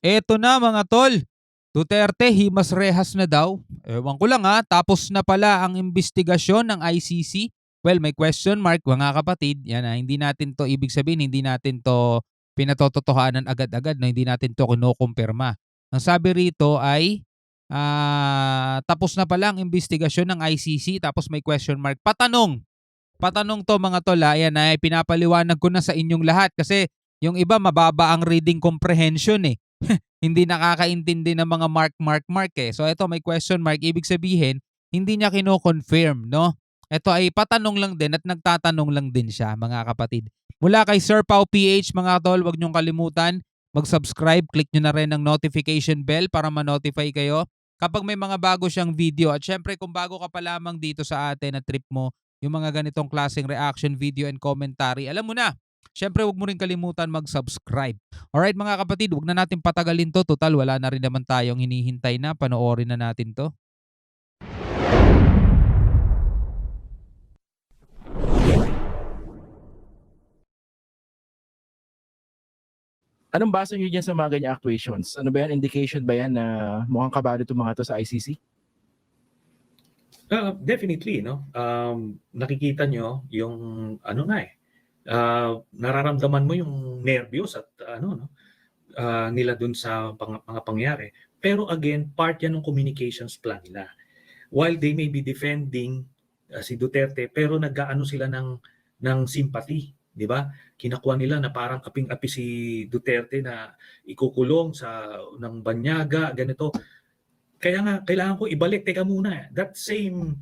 Eto na mga tol, Duterte himas rehas na daw. Ewan ko lang tapos na pala ang investigasyon ng ICC. Well, may question mark mga kapatid. Yan hindi natin to ibig sabihin, hindi natin to pinatototohanan agad-agad, no? Hindi natin to kinukumpirma. Ang sabi rito ay tapos na pala ang investigasyon ng ICC tapos may question mark. Patanong to mga tol yan ay pinapaliwanag ko na sa inyong lahat kasi yung iba mababa ang reading comprehension hindi nakakaintindi ng mga mark So ito may question mark, ibig sabihin hindi niya kino-confirm, no? Ito ay patanong lang din at nagtatanong lang din siya, mga kapatid. Mula kay Sir Pau PH, mga tol, wag niyong kalimutan mag-subscribe, click niyo na rin ang notification bell para ma-notify kayo kapag may mga bago siyang video. At syempre kung bago ka pa lamang dito sa atin at trip mo yung mga ganitong klaseng reaction video and commentary, alam mo na, syempre wag mo rin kalimutan mag-subscribe. Alright mga kapatid, wag na natin patagalin to. Total, wala na rin naman tayong hinihintay na. Panoorin na natin to. Anong base nyo dyan sa mga ganyang actuations? Ano ba yan? Indication ba yan na mukhang kabado itong mga to sa ICC? Definitely, no? Nakikita nyo yung ano nga nararamdaman mo yung nervyos at nila dun sa mga pangyari. Pero again, part yan ng communications plan nila. While they may be defending si Duterte, pero nag-aano sila ng sympathy, di ba? Kinakuha nila na parang aping-api si Duterte na ikukulong ng banyaga, ganito. Kaya nga, kailangan ko ibalik. Teka muna, that same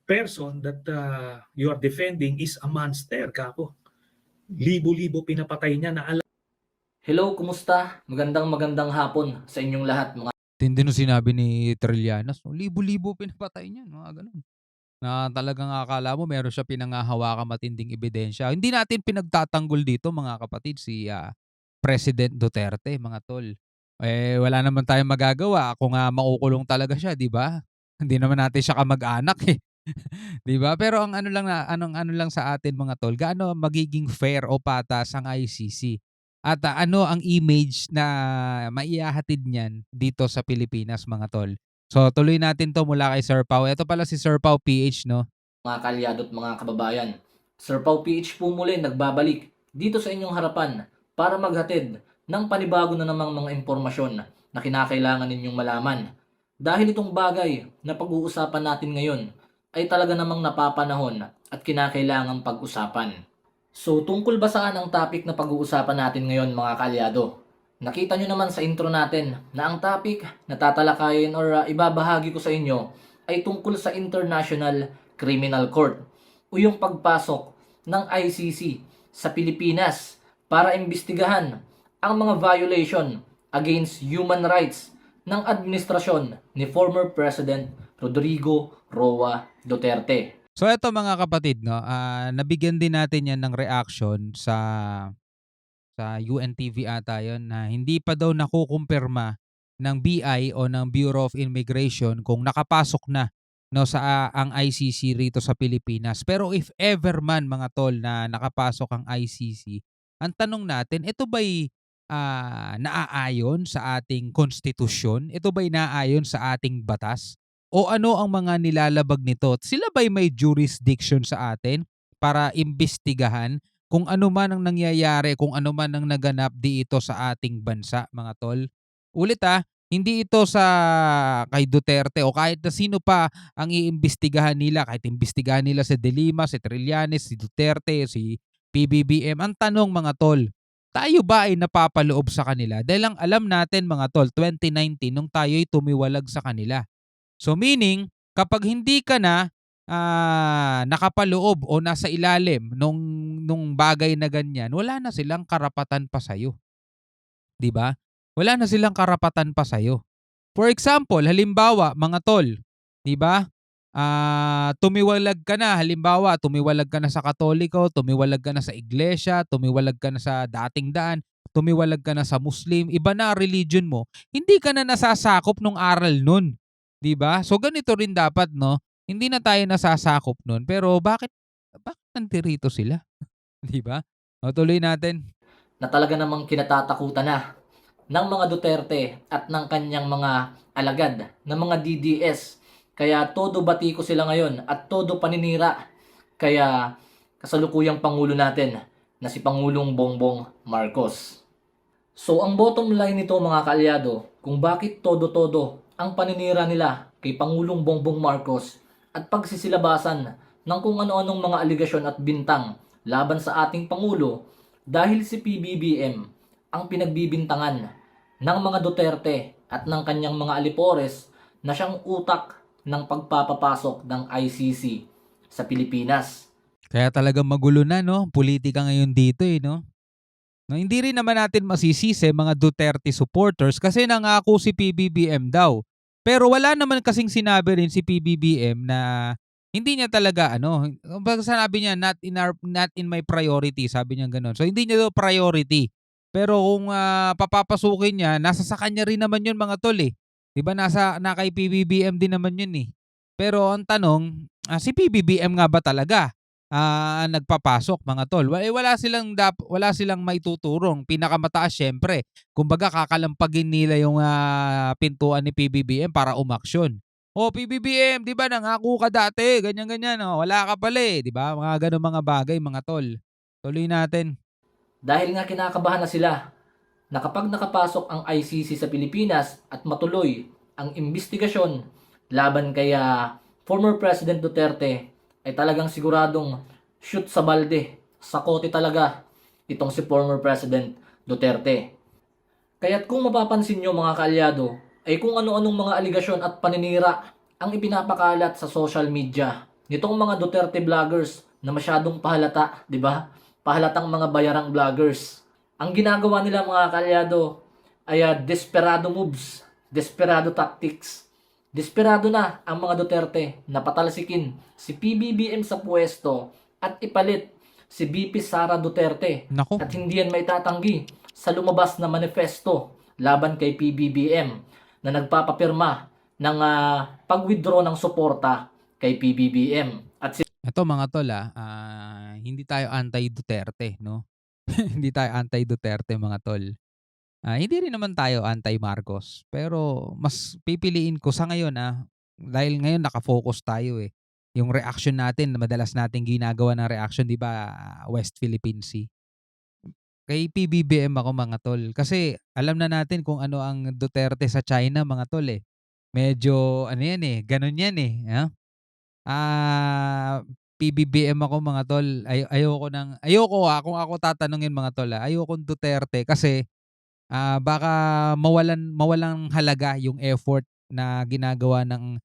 person that you are defending is a monster, kako. Libo-libo pinapatay niya na alam. Hello, kumusta? Magandang hapon sa inyong lahat, mga Tindi nung sinabi ni Trillanes, libo-libo pinapatay niyan, mga ganun. Na talagang akala mo meron siya pinangahawakang matinding ebidensya. Hindi natin pinagtatanggol dito mga kapatid si President Duterte, mga tol. Wala naman tayong magagawa kung makukulong talaga siya, di ba? Hindi naman natin siya kamag-anak 'Di ba? Pero ang ano lang sa atin mga tol, gaano magiging fair o patas ang ICC? At ano ang image na maihahatid niyan dito sa Pilipinas mga tol? So tuloy natin 'to mula kay Sir Pau. Ito pala si Sir Pau PH, no? mga kalyado at mga kababayan. Sir Pau PH po muli nagbabalik dito sa inyong harapan para maghatid ng panibago na namang mga impormasyon na kinakailangan ninyong malaman. Dahil itong bagay na pag-uusapan natin ngayon ay talaga namang napapanahon at kinakailangang pag-usapan. So tungkol ba saan ang topic na pag-uusapan natin ngayon mga kalyado? Nakita nyo naman sa intro natin na ang topic na tatalakayin or ibabahagi ko sa inyo ay tungkol sa International Criminal Court o yung pagpasok ng ICC sa Pilipinas para imbestigahan ang mga violation against human rights ng administrasyon ni former President Rodrigo Roa Duterte. So eto mga kapatid, no, nabigyan din natin yan ng reaction sa UNTV ata yun na hindi pa daw nakukumpirma ng BI o ng Bureau of Immigration kung nakapasok na no sa ang ICC rito sa Pilipinas. Pero if ever man mga tol na nakapasok ang ICC, ang tanong natin, ito ba'y naaayon sa ating konstitusyon? Ito ba'y naaayon sa ating batas? O ano ang mga nilalabag nito? Sila ba'y may jurisdiction sa atin para imbestigahan kung ano man ang nangyayari, kung ano man ang naganap dito sa ating bansa, mga tol? Ulit hindi ito sa kay Duterte o kahit na sino pa ang iimbestigahan nila, kahit imbestigahan nila si De Lima, si Trillanes, si Duterte, si PBBM. Ang tanong mga tol, tayo ba ay napapaloob sa kanila? Dahil ang alam natin mga tol, 2019 nung tayo'y tumiwalag sa kanila. So meaning, kapag hindi ka na nakapaloob o nasa ilalim nung bagay na ganyan, wala na silang karapatan pa sa'yo. 'Di ba? Wala na silang karapatan pa sa'yo. For example, halimbawa, mga tol, 'di ba? Tumiwalag ka na, halimbawa, tumiwalag ka na sa Katoliko, tumiwalag ka na sa iglesia, tumiwalag ka na sa dating daan, tumiwalag ka na sa Muslim, iba na religion mo, hindi ka na nasasakop nung aral nun. 'Di ba? So ganito rin dapat, no? Hindi na tayo nasasakop nun, pero bakit nandirito sila? 'Di ba? O tuloy natin. Na talaga namang kinatatakutan na ng mga Duterte at ng kanyang mga alagad na mga DDS. Kaya todo batiko sila ngayon at todo paninira. Kaya kasalukuyang Pangulo natin na si Pangulong Bongbong Marcos. So ang bottom line nito mga kaalyado, kung bakit todo-todo ang paninira nila kay Pangulong Bongbong Marcos at pagsisilabasan ng kung ano-anong mga aligasyon at bintang laban sa ating Pangulo dahil si PBBM ang pinagbibintangan ng mga Duterte at ng kanyang mga alipores na siyang utak ng pagpapapasok ng ICC sa Pilipinas. Kaya talagang magulo na, no? Politika ngayon dito, no? No, hindi rin naman natin masisisi mga Duterte supporters kasi nangako si PBBM daw. Pero wala naman kasing sinabi rin si PBBM na hindi niya talaga kumbaga sinabi niya not in my priority, sabi niya gano'n. So hindi niya daw priority. Pero kung papapasukin niya, nasa sa kanya rin naman 'yun mga tol eh. 'Di ba na kay PBBM din naman 'yun eh. Pero ang tanong, si PBBM nga ba talaga nagpapasok mga tol? Wala silang maituturong. Pinakamataas syempre. Kumbaga kakalampagin nila yung pintuan ni PBBM para umaksyon. Oh, PBBM, 'di ba nangako ka dati, ganyan-ganyan, oh, wala ka pala eh, 'di ba? Mga ganung mga bagay mga tol. Tuloy natin. Dahil nga kinakabahan na sila na kapag nakapasok ang ICC sa Pilipinas at matuloy ang investigasyon laban kay former President Duterte, ay talagang siguradong shoot sa balde, sa kote talaga itong si former President Duterte. Kaya't kung mapapansin nyo mga kaalyado, ay kung ano-anong mga aligasyon at paninira ang ipinapakalat sa social media nitong mga Duterte vloggers na masyadong pahalata, di ba? Pahalatang mga bayarang vloggers. Ang ginagawa nila mga kaalyado ay desperado moves, desperado tactics. Desperado na ang mga Duterte na patalsikin si PBBM sa pwesto at ipalit si VP Sara Duterte. Nako. At hindi yan maitatanggi sa lumabas na manifesto laban kay PBBM na nagpapapirma ng pag-withdraw ng suporta kay PBBM. At Ito mga tol hindi tayo anti-Duterte, no? Hindi tayo anti-Duterte mga tol. Hindi rin naman tayo anti-Marcos. Pero mas pipiliin ko sa ngayon dahil ngayon nakafocus tayo eh. Yung reaction natin, madalas nating ginagawa ng reaction, di ba, West Philippine Sea. Kay PBBM ako mga tol. Kasi alam na natin kung ano ang Duterte sa China mga tol eh. Medyo yan eh, ganun yan eh. PBBM ako mga tol. Ayoko kung ako tatanungin mga tol ayokong Duterte kasi baka mawalang halaga yung effort na ginagawa ng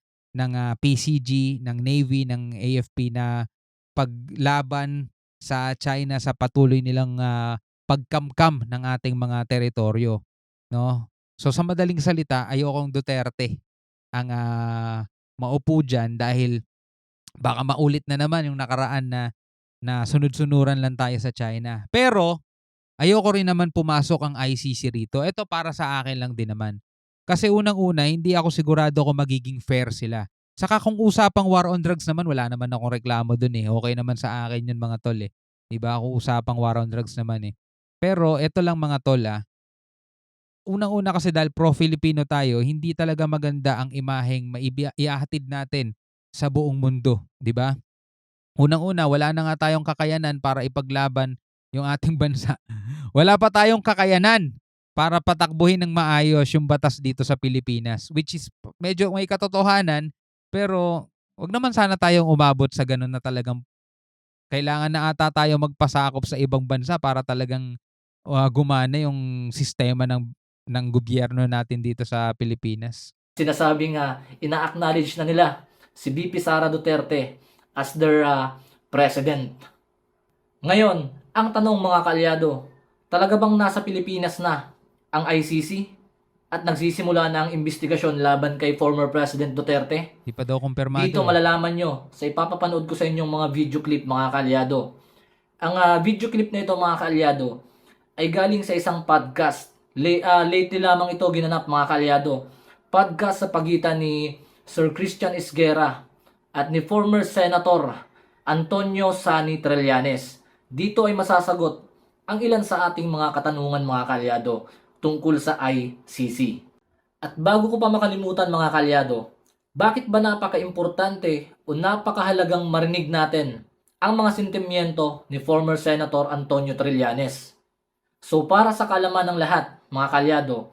PCG, ng Navy, ng AFP na paglaban sa China sa patuloy nilang pagkamkam ng ating mga teritoryo, no? So sa madaling salita, ayokong Duterte ang maupo diyan dahil baka maulit na naman yung nakaraan na sunod-sunuran lang tayo sa China. Pero ayoko rin naman pumasok ang ICC rito. Ito para sa akin lang din naman. Kasi unang-una, hindi ako sigurado kung magiging fair sila. Saka kung usapang war on drugs naman, wala naman akong reklamo dun eh. Okay naman sa akin yun mga tol eh. Diba? Kung usapang war on drugs naman eh. Pero ito lang mga tol unang-una kasi dahil pro-Filipino tayo, hindi talaga maganda ang imaheng iahatid natin sa buong mundo. Diba? Unang-una, wala na nga tayong kakayanan para ipaglaban yung ating bansa. Wala pa tayong kakayanan para patakbuhin ng maayos yung batas dito sa Pilipinas, which is medyo may katotohanan, pero wag naman sana tayong umabot sa ganun na talagang kailangan na ata tayo magpasakop sa ibang bansa para talagang gumana yung sistema ng gobyerno natin dito sa Pilipinas. sinasabing ina-acknowledge na nila si VP Sara Duterte as their president. Ngayon, ang tanong mga kaalyado, talaga bang nasa Pilipinas na ang ICC at nagsisimula na ang investigasyon laban kay former President Duterte? Di pa daw kumpirmado. Dito malalaman nyo sa ipapapanood ko sa inyong mga video clip mga kaalyado. Ang video clip na ito mga kaalyado ay galing sa isang podcast. Lately lamang ito ginanap mga kaalyado. Podcast sa pagitan ni Sir Christian Esguerra at ni former Senator Antonio Sani Trillanes. Dito ay masasagot ang ilan sa ating mga katanungan mga kaalyado tungkol sa ICC. At bago ko pa makalimutan mga kalyado, bakit ba napaka-importante o napakahalagang marinig natin ang mga sentimiento ni former Senator Antonio Trillanes? So para sa kalaman ng lahat mga kalyado,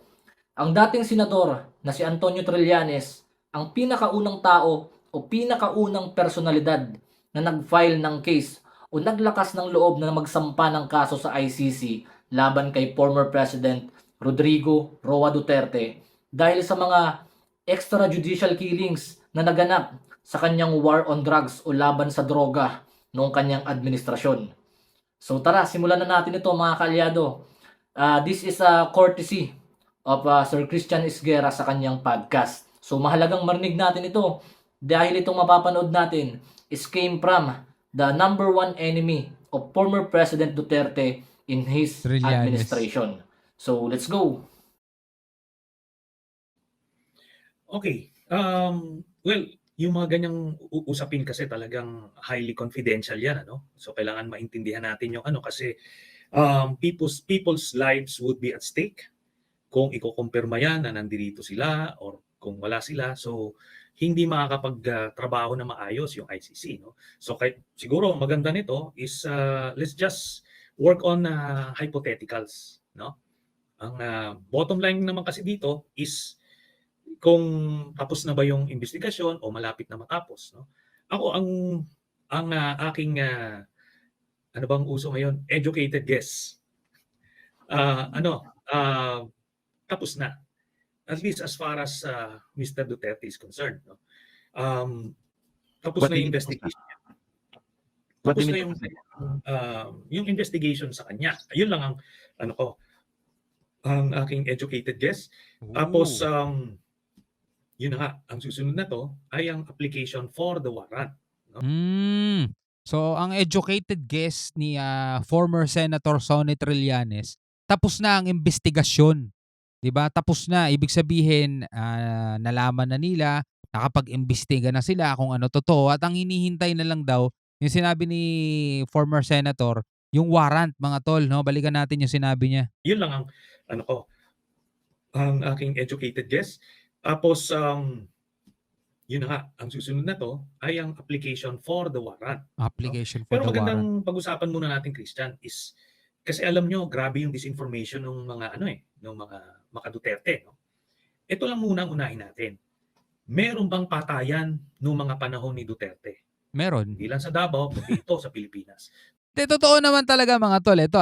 ang dating senador na si Antonio Trillanes ang pinakaunang tao o pinakaunang personalidad na nag-file ng case o naglakas ng loob na magsampa ng kaso sa ICC laban kay former President Rodrigo Roa Duterte dahil sa mga extrajudicial killings na naganap sa kanyang war on drugs o laban sa droga noong kanyang administrasyon. So tara, simulan na natin ito mga kalyado. This is a courtesy of Sir Christian Isguera sa kanyang podcast. So mahalagang marinig natin ito dahil itong mapapanood natin is came from the number one enemy of former President Duterte in his Trillanes. administration. So let's go. Okay. Well, yung mga ganyang usapin kasi talagang highly confidential yan, ano? So kailangan maintindihan natin yung ano kasi people's lives would be at stake kung iko-kumpirma yan na nandito sila or kung wala sila. So hindi makakapagtrabaho na maayos yung ICC, no? So siguro maganda nito is let's just work on hypotheticals, no? Ang bottom line naman kasi dito is kung tapos na ba yung investigasyon o malapit na matapos, no? Ako ang aking ano bang uso ngayon, educated guess. Tapos na. At least as far as Mr. Duterte is concerned, no? Tapos na yung investigation. Tapos na yung investigation sa kanya. Ayun lang ang ano ko, ang aking educated guess. Tapos yun na nga, ang susunod na to ay ang application for the warrant. No? So, ang educated guess ni former Senator Sonny Trillanes, tapos na ang investigasyon. 'Di ba? Tapos na. Ibig sabihin, nalaman na nila, nakapag-imbestiga na sila kung ano totoo at ang hinihintay na lang daw, yung sinabi ni former Senator, yung warrant, mga tol. No? Balikan natin yung sinabi niya. Yun lang ang ano ko, ang aking educated guess. Tapos, yun na nga, ang susunod na to ay ang application for the warrant. Application for Pero the warrant. magandang pag-usapan muna natin, Christian, is kasi alam nyo, grabe yung disinformation ng mga ng mga Duterte, no? Ito lang muna ang unahin natin. Meron bang patayan noong mga panahon ni Duterte? Meron. Hindi lang sa Davao, kundi ito sa Pilipinas. Totoo naman talaga mga tol. Ito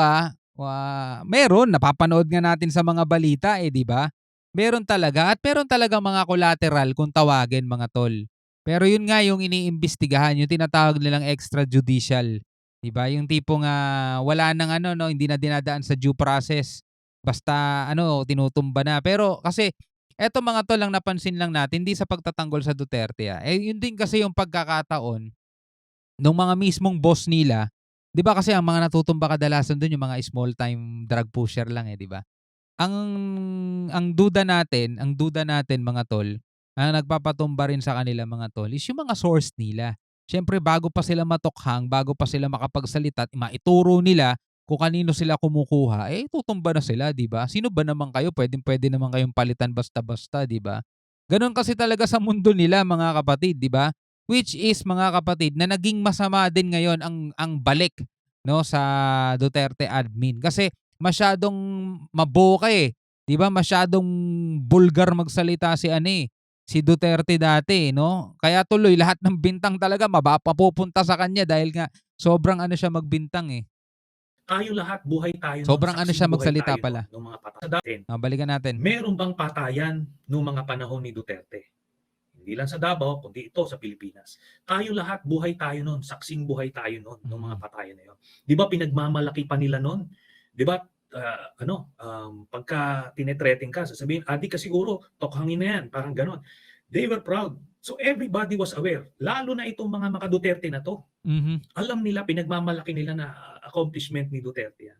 meron. Napapanood nga natin sa mga balita di ba? Meron talaga. At meron talaga mga collateral kung tawagin mga tol. Pero yun nga yung iniimbestigahan, yung tinatawag nilang extrajudicial. Di ba? Yung tipong wala nang hindi na dinadaan sa due process. Basta tinutumba na. Pero kasi eto mga tol, lang napansin lang natin, hindi sa pagtatanggol sa Duterte. Yun din kasi yung pagkakataon nung mga mismong boss nila. Di ba kasi ang mga natutumba kadalasan doon yung mga small time drug pusher lang di ba? Ang duda natin mga tol, ang nagpapatumba rin sa kanila mga tol is yung mga source nila. Siyempre bago pa sila matokhang, bago pa sila makapagsalita at maituro nila kung kanino sila kumukuha, tutumba na sila, di ba? Sino ba naman kayo? Pwede naman kayong palitan basta-basta, di ba? Ganon kasi talaga sa mundo nila mga kapatid, di ba? Which is mga kapatid na naging masama din ngayon ang balik sa Duterte admin. Kasi masyadong maboka 'di ba? Masyadong bulgar magsalita si Duterte dati, no? Kaya tuloy lahat ng bintang talaga mapupunta sa kanya dahil nga sobrang siya magbintang Tayo lahat, buhay tayo. Sobrang siya magsalita tayo, pala. Ng mga patayan. Balikan natin. Meron bang patayan noong mga panahon ni Duterte? Hindi lang sa Davao, kundi ito sa Pilipinas. Tayo lahat, buhay tayo noon. Saksing buhay tayo noon ng mga patayan na yun. Di ba pinagmamalaki pa nila noon? Di ba, pagka tinetreting ka, sasabihin, di ka siguro, tokhangin na yan, parang ganon. They were proud. So everybody was aware. Lalo na itong mga maka-Duterte na to. Alam nila, pinagmamalaki nila na accomplishment ni Duterte yan.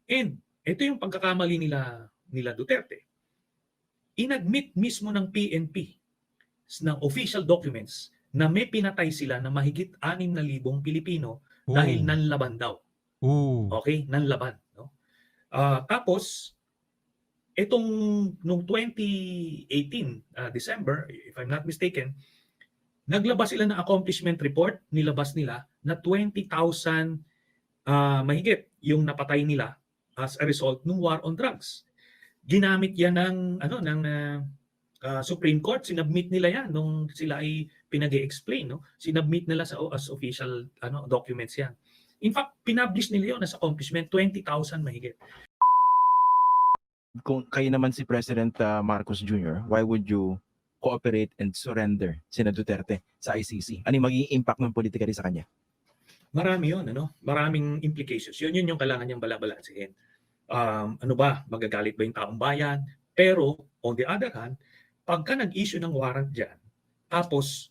And ito yung pagkakamali nila Duterte. Inadmit mismo ng PNP ng official documents na may pinatay sila na mahigit 6,000 Pilipino dahil nanlaban daw. Okay? Nanlaban. No? Tapos, Itong nung 2018, December, if I'm not mistaken, naglabas sila ng accomplishment report, nilabas nila na 20,000 mahigit yung napatay nila as a result ng war on drugs. Ginamit yan ng Supreme Court, sinubmit nila yan nung sila ay pinag-explain, no? Sinubmit nila as official documents yan. In fact, pinublish nila yun as accomplishment, 20,000 mahigit. Kung kayo naman si President Marcos Jr., why would you cooperate and surrender sina Duterte sa ICC? Ano yung magiging impact ng politically sa kanya? Marami yun, maraming implications. Yun yung kailangan niyang balabalansihin. Ano ba, magagalit ba yung taong bayan? Pero, on the other hand, pagka nag-issue ng warrant dyan, tapos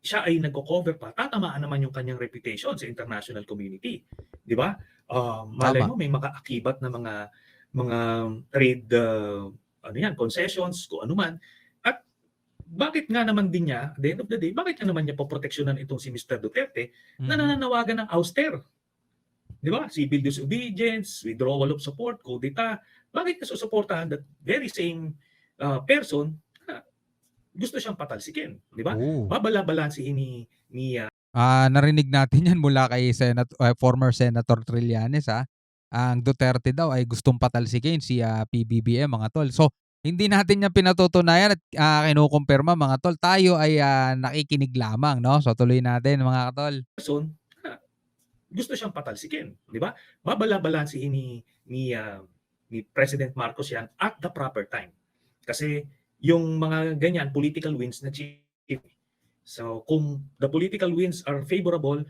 siya ay nagko-cover pa, tatamaan naman yung kanyang reputation sa international community. Di ba? Malay mo, may makaakibat na mga trade concessions, kung ano man. At bakit nga naman din niya, at the end of the day, bakit nga naman niya poproteksyonan itong si Mr. Duterte na nananawagan ng ouster? Di ba? Civil disobedience, withdrawal of support, coup d'etat. Bakit niya susuportahan that very same person na gusto siyang patalsikin? Di ba? Babala-balansihin ni narinig natin yan mula kay former Senator Trillanes, ang Duterte daw ay gustong patalsikin si PBBM, mga tol. So, hindi natin yan pinatutunayan at kinukumpirma, mga tol. Tayo ay nakikinig lamang, no? So, tuloy natin, mga tol. person na gusto siyang patalsikin, di ba? Babala-balansihin ni President Marcos yan at the proper time. Kasi yung mga ganyan, political wins na cheap. So, kung the political wins are favorable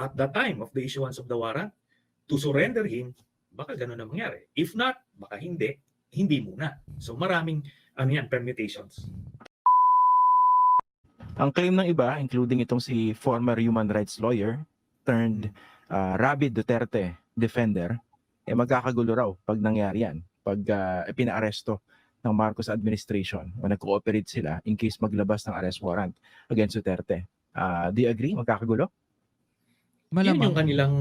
at the time of the issuance of the warrant, to surrender him, baka gano'n na mangyari. If not, baka hindi muna. So maraming permutations. Ang claim ng iba, including itong si former human rights lawyer turned rabid Duterte defender, magkakagulo raw pag nangyari yan. Pag pinaaresto ng Marcos administration o nag-cooperate sila in case maglabas ng arrest warrant against Duterte. Do you agree? Magkakagulo? Yan yung kanilang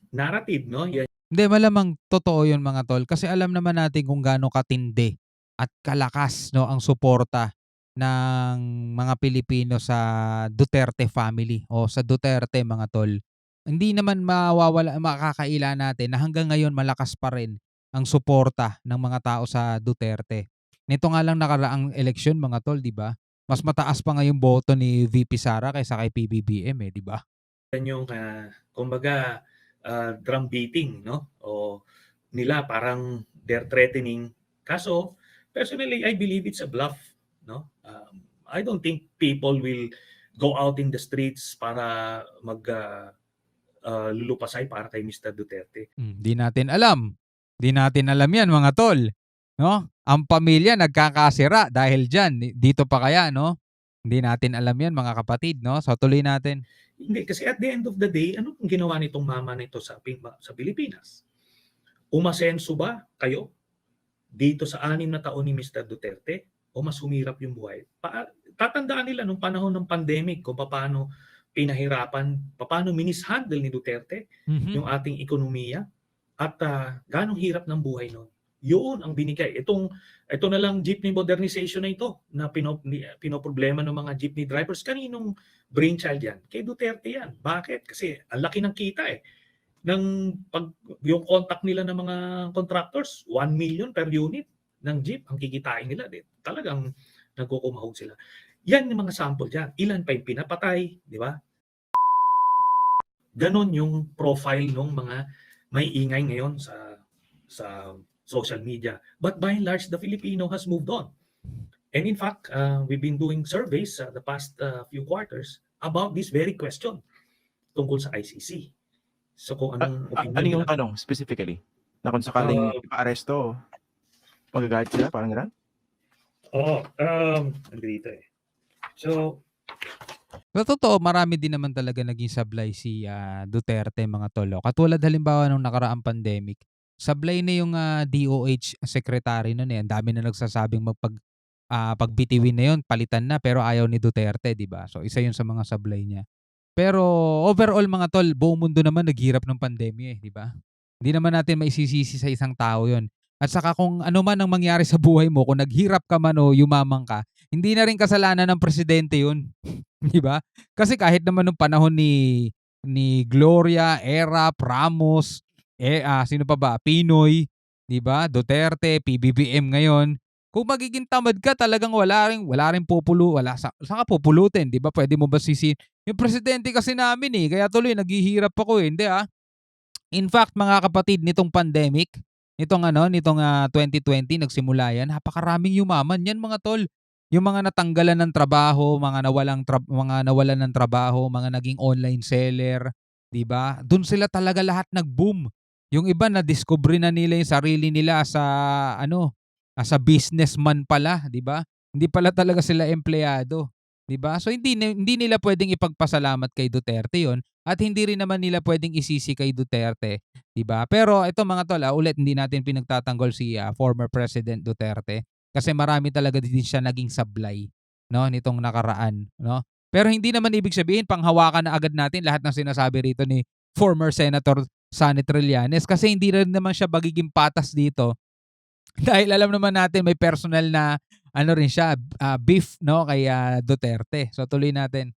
narrative, no? Yan. Hindi, malamang totoo yun, mga tol. Kasi alam naman natin kung gaano katindi at kalakas, no, ang suporta ng mga Pilipino sa Duterte family o sa Duterte, mga tol. Hindi naman makakaila natin na hanggang ngayon malakas pa rin ang suporta ng mga tao sa Duterte. Nito nga lang nakaraang eleksyon, mga tol, di ba? Mas mataas pa nga yung boto ni VP Sara kaysa kay PBBM, di ba? Yan yung, kumbaga, drum beating, no? O nila parang they're threatening. Kaso, personally, I believe it's a bluff, no? I don't think people will go out in the streets para lulupasay para kay Mr. Duterte. Di natin alam. Di natin alam yan, mga tol. No? Ang pamilya nagkakasira dahil dyan. Dito pa kaya, no? Hindi natin alam yan, mga kapatid, no? So, tuloy natin. Hindi, kasi at the end of the day, ano pong ginawa nitong mama nito sa Pilipinas? Umasenso ba kayo dito sa 6 na taon ni Mr. Duterte o mas humirap yung buhay? Tatandaan nila nung panahon ng pandemic kung paano pinahirapan, paano minishandle ni Duterte yung ating ekonomiya at ganong hirap ng buhay noon. Yun ang binigay. Ito na lang jeepney modernization na ito na pinoproblema ng mga jeepney drivers. Kaninong brainchild yan? Kay Duterte yan. Bakit? Kasi ang laki ng kita eh. Yung contact nila ng mga contractors, 1 million per unit ng jeep ang kikitain nila. Talagang nagkukumahog sila. Yan yung mga sample dyan. Ilan pa yung pinapatay, di ba? Ganon yung profile ng mga may ingay ngayon sa social media. But by and large, the Filipino has moved on. And in fact, we've been doing surveys the past few quarters about this very question tungkol sa ICC. So kung anong opinion ano yung tanong specifically? Na kung sakaling ipa-aresto, magagalit sila? Parang gano'n? Oo. Andito eh. So, sa totoo, marami din naman talaga naging sablay si Duterte, mga tolo. Katulad halimbawa nung nakaraang pandemic, sablay na yung DOH secretary nun eh. Ang dami na nagsasabing pagbitiwin na yun, palitan na, pero ayaw ni Duterte, di ba? So isa yun sa mga sablay niya. Pero overall, mga tol, buong mundo naman naghirap ng pandemya eh, di ba? Hindi naman natin maisisisi sa isang tao yun. At saka kung ano man ang mangyari sa buhay mo, kung naghirap ka man o yumaman ka, hindi na rin kasalanan ng presidente 'yun, 'di ba? Kasi kahit naman nung panahon ni Gloria, Erap, Ramos, sino pa ba? Pinoy, 'di ba? Duterte, PBBM ngayon. Kung magiging tamad ka talagang wala ring saan ka pupulutin, 'di ba? Puwede mo ba yung presidente kasi namin, kaya tuloy naghihirap ako, hindi, In fact, mga kapatid, nitong pandemic, nitong 2020 nagsimula 'yan, napakaraming yumaman niyan mga tol. Yung mga natanggalan ng trabaho, mga nawalan ng trabaho, mga naging online seller, 'di ba? Dun sila talaga lahat nag-boom. Yung iba nadiskubre na nila yung sarili nila sa businessman pala, 'di ba? Hindi pala talaga sila empleyado, 'di ba? So hindi nila pwedeng ipagpasalamat kay Duterte 'yon at hindi rin naman nila pwedeng isisi kay Duterte, 'di ba? Pero ito mga tol, ulit hindi natin pinagtatanggol si former President Duterte kasi marami talaga din siya naging sablay, no, nitong nakaraan, no? Pero hindi naman ibig sabihin panghawakan na agad natin lahat ng sinasabi rito ni former Senator Sonny Trillanes kasi hindi rin naman siya magiging patas dito dahil alam naman natin may personal na rin siya, beef, no, kay Duterte. So tuloy natin.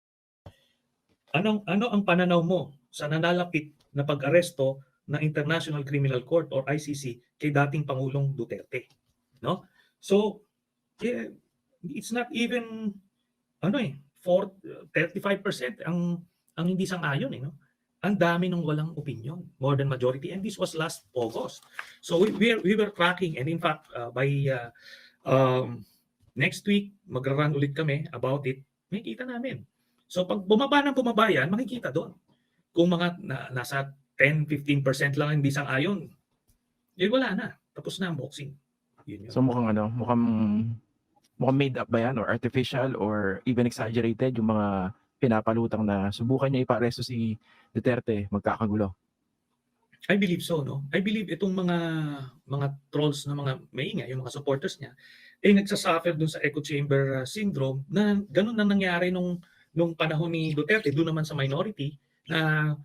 Ano ang pananaw mo sa nanalapit na pag-aresto ng International Criminal Court or ICC kay dating Pangulong Duterte, no? So, it's not even 35% ang hindi sang-ayon, no? Ang dami nung walang opinion, more than majority, and this was last August. So we were tracking, and in fact by next week magra-run ulit kami about it. Makikita namin. So pag bumaba yan, makikita doon. Kung nasa 10-15% lang hindi sang-ayon, wala na. Tapos na ang boxing. Yun. So mukhang made up ba yan or artificial or even exaggerated yung mga pinapalutang na subukan niya ipa-aresto si Duterte, magkakagulo? I believe so, no? I believe itong mga trolls na mga maingay, yung mga supporters niya, nagsasuffer dun sa echo chamber syndrome na ganun na nangyari nung panahon ni Duterte, doon naman sa minority, na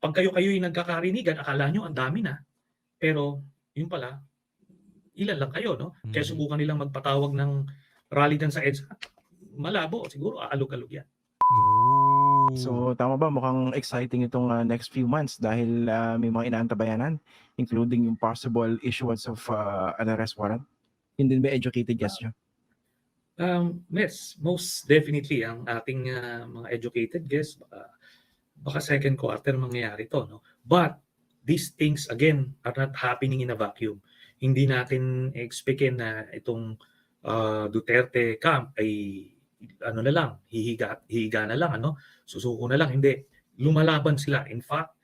pag kayo-kayo yung nagkakarinigan, akala nyo ang dami na, pero yun pala, ilan lang kayo, no? Kaya subukan nilang magpatawag ng rally dyan sa EDSA. Malabo, siguro aalog-alog yan. So tama ba, mukhang exciting itong next few months dahil may mga inaantabayanan, including yung possible issuance of an arrest warrant? Yun din ba educated guess nyo? Yes, most definitely ang ating mga educated guess, baka second quarter mangyayari to, no? But these things again are not happening in a vacuum. Hindi natin expectin na itong Duterte camp ay na lang, hihiga na lang, susuko na lang. Hindi, lumalaban sila. In fact,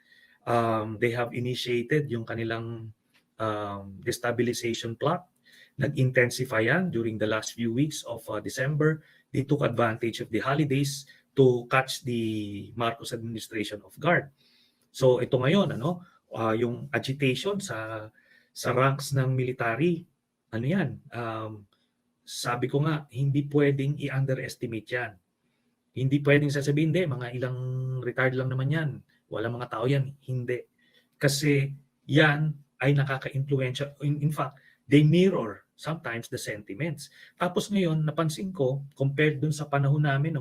they have initiated yung kanilang destabilization plot. Nag-intensify yan during the last few weeks of December. They took advantage of the holidays to catch the Marcos administration off guard. So ito ngayon, yung agitation sa ranks ng military, sabi ko nga, hindi pwedeng i-underestimate yan. Hindi pwedeng sasabihin, hindi, mga ilang retired lang naman yan. Walang mga tao yan. Hindi. Kasi yan ay nakaka-influensya. In fact, they mirror sometimes the sentiments. Tapos ngayon, napansin ko, compared dun sa panahon namin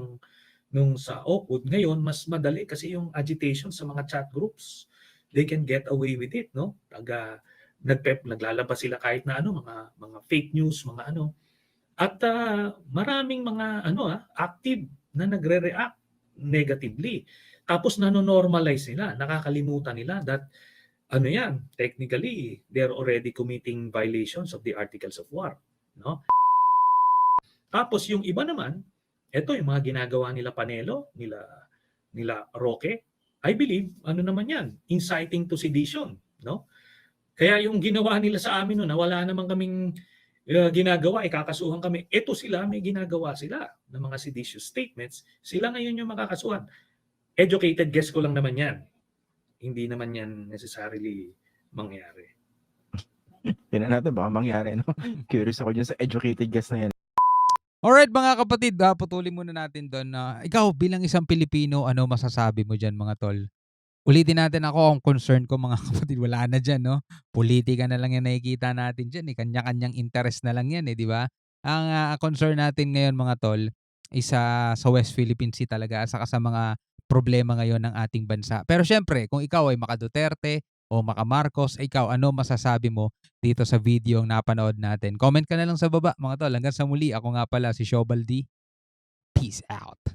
nung sa OCUD, ngayon, mas madali kasi yung agitation sa mga chat groups. They can get away with it, no? Naglalabas sila kahit na mga fake news, mga At maraming mga active na nagre-react negatively. Tapos nano-normalize nila, nakakalimutan nila that technically they're already committing violations of the Articles of War, no? Tapos yung iba naman, ito yung mga ginagawa nila Panelo, nila Roque, I believe naman yan, inciting to sedition, no? Kaya yung ginawa nila sa amin na wala naman kaming ginagawa, ikakasuhan kami. Ito sila, may ginagawa sila ng mga seditious statements. Sila ngayon yung makakasuhan. Educated guess ko lang naman yan. Hindi naman yan necessarily mangyari. Tingnan natin baka mangyari, no? Curious ako dyan sa educated guess na yan. Alright mga kapatid, putulin muna natin doon. Ikaw bilang isang Pilipino, ano masasabi mo dyan mga tol? Ulitin natin ako ang concern ko mga kapatid, wala na diyan 'no. Pulitika na lang 'yang nakikita natin diyan, eh, kanya-kanyang interest na lang 'yan, eh, 'di ba? Ang, concern natin ngayon mga tol is, sa West Philippine Sea talaga saka sa mga problema ngayon ng ating bansa. Pero siyempre kung ikaw ay maka-Duterte o maka-Marcos, ikaw ano masasabi mo dito sa videong napanood natin? Comment ka na lang sa baba mga tol. Hanggang sa muli, ako nga pala si Shobal D. Peace out.